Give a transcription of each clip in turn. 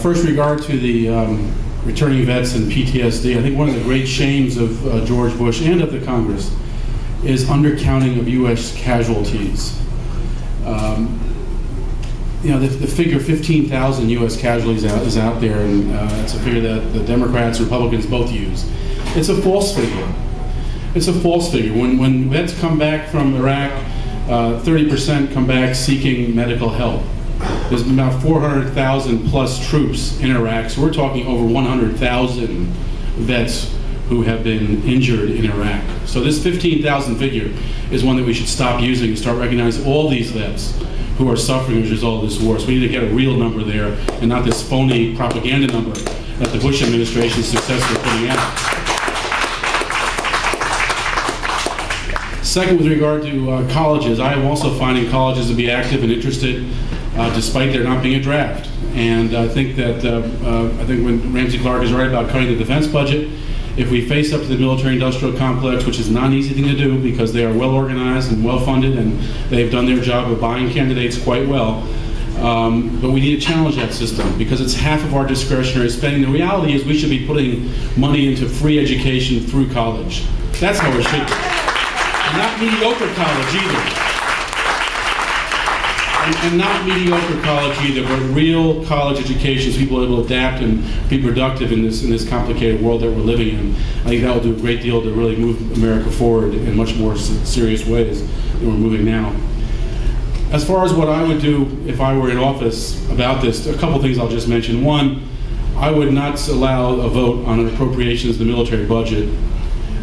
First, regard to the returning vets and PTSD, I think one of the great shames of George Bush and of the Congress is undercounting of U.S. casualties. The figure 15,000 U.S. casualties is out there, and it's a figure that the Democrats and Republicans both use. It's a false figure. It's a false figure. When vets come back from Iraq, 30% come back seeking medical help. There's been about 400,000 plus troops in Iraq, so we're talking over 100,000 vets who have been injured in Iraq. So this 15,000 figure is one that we should stop using and start recognizing all these vets who are suffering as a result of this war. So we need to get a real number there and not this phony propaganda number that the Bush administration is successfully putting out. Second, with regard to colleges, I am also finding colleges to be active and interested despite there not being a draft. And I think that when Ramsey Clark is right about cutting the defense budget, if we face up to the military-industrial complex, which is not an easy thing to do because they are well organized and well funded and they've done their job of buying candidates quite well, but we need to challenge that system because it's half of our discretionary spending. The reality is we should be putting money into free education through college. That's how it should be. And not mediocre college either. And not mediocre college either, but real college education so people are able to adapt and be productive in this complicated world that we're living in. I think that will do a great deal to really move America forward in much more serious ways than we're moving now. As far as what I would do if I were in office about this, a couple things I'll just mention. One, I would not allow a vote on an appropriations of the military budget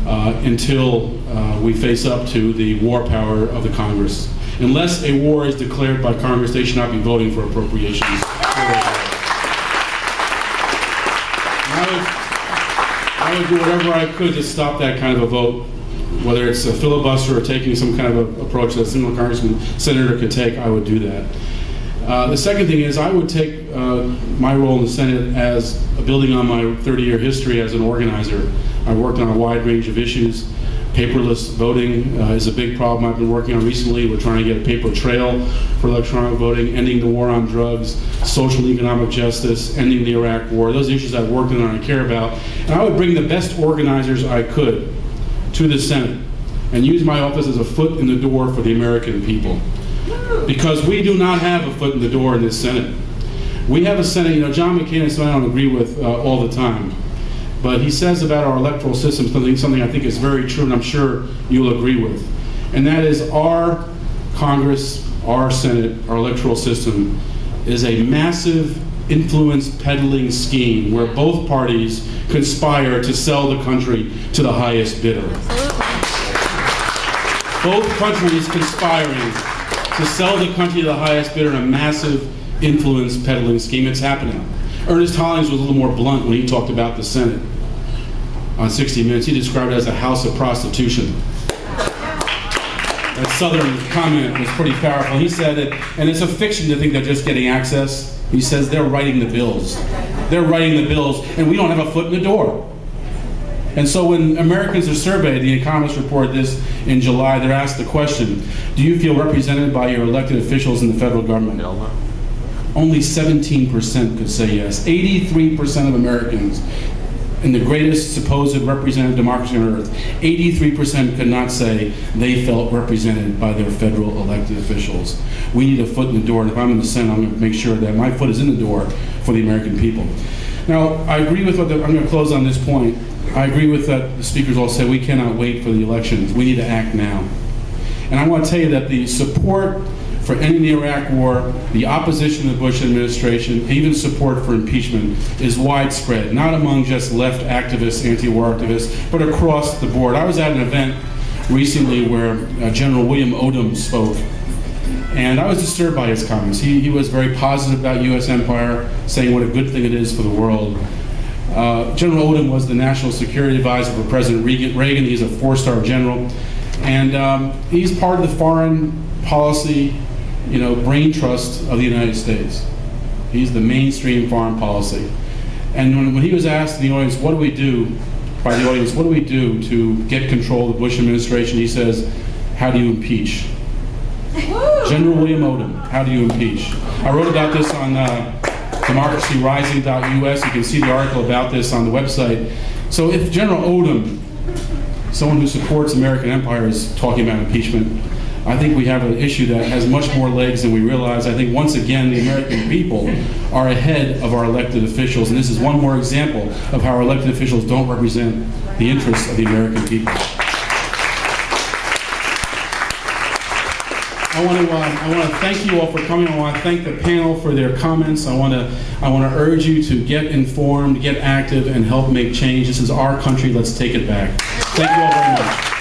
until we face up to the war power of the Congress. Unless a war is declared by Congress, they should not be voting for appropriations. I would do whatever I could to stop that kind of a vote, whether it's a filibuster or taking some kind of a approach that a single congressman, senator could take. I would do that. The second thing is I would take my role in the Senate as building on my 30-year history as an organizer. I worked on a wide range of issues. Paperless voting is a big problem I've been working on recently. We're trying to get a paper trail for electronic voting, ending the war on drugs, social and economic justice, ending the Iraq war. Those issues I've worked on and I care about. And I would bring the best organizers I could to the Senate and use my office as a foot in the door for the American people. Because we do not have a foot in the door in this Senate. We have a Senate, John McCain is something I don't agree with all the time. But he says about our electoral system something I think is very true, and I'm sure you'll agree with. And that is our Congress, our Senate, our electoral system is a massive influence peddling scheme where both parties conspire to sell the country to the highest bidder. Both countries conspiring to sell the country to the highest bidder in a massive influence peddling scheme. It's happening. Ernest Hollings was a little more blunt when he talked about the Senate on 60 Minutes. He described it as a house of prostitution. That Southern comment was pretty powerful. He said it, and it's a fiction to think they're just getting access. He says they're writing the bills. They're writing the bills, and we don't have a foot in the door. And so when Americans are surveyed, the Economist reported this in July, they're asked the question, do you feel represented by your elected officials in the federal government? Only 17% could say yes. 83% of Americans in the greatest supposed representative democracy on earth, 83% could not say they felt represented by their federal elected officials. We need a foot in the door, and if I'm in the Senate, I'm going to make sure that my foot is in the door for the American people. Now, I agree with I'm going to close on this point. I agree with that the speakers all said we cannot wait for the elections. We need to act now. And I want to tell you that the support for ending the Iraq war, the opposition to the Bush administration, even support for impeachment is widespread, not among just left activists, anti-war activists, but across the board. I was at an event recently where General William Odom spoke, and I was disturbed by his comments. He was very positive about U.S. empire, saying what a good thing it is for the world. General Odom was the national security advisor for President Reagan. He's a four-star general, and he's part of the foreign policy brain trust of the United States. He's the mainstream foreign policy. And when he was asked in the audience, what do we do, by the audience, what do we do to get control of the Bush administration, he says, how do you impeach? General William Odom, how do you impeach? I wrote about this on democracyrising.us. You can see the article about this on the website. So if General Odom, someone who supports American empire, is talking about impeachment, I think we have an issue that has much more legs than we realize. I think once again the American people are ahead of our elected officials, and this is one more example of how our elected officials don't represent the interests of the American people. I want to thank you all for coming. I want to thank the panel for their comments. I want to urge you to get informed, get active, and help make change. This is our country. Let's take it back. Thank you all very much.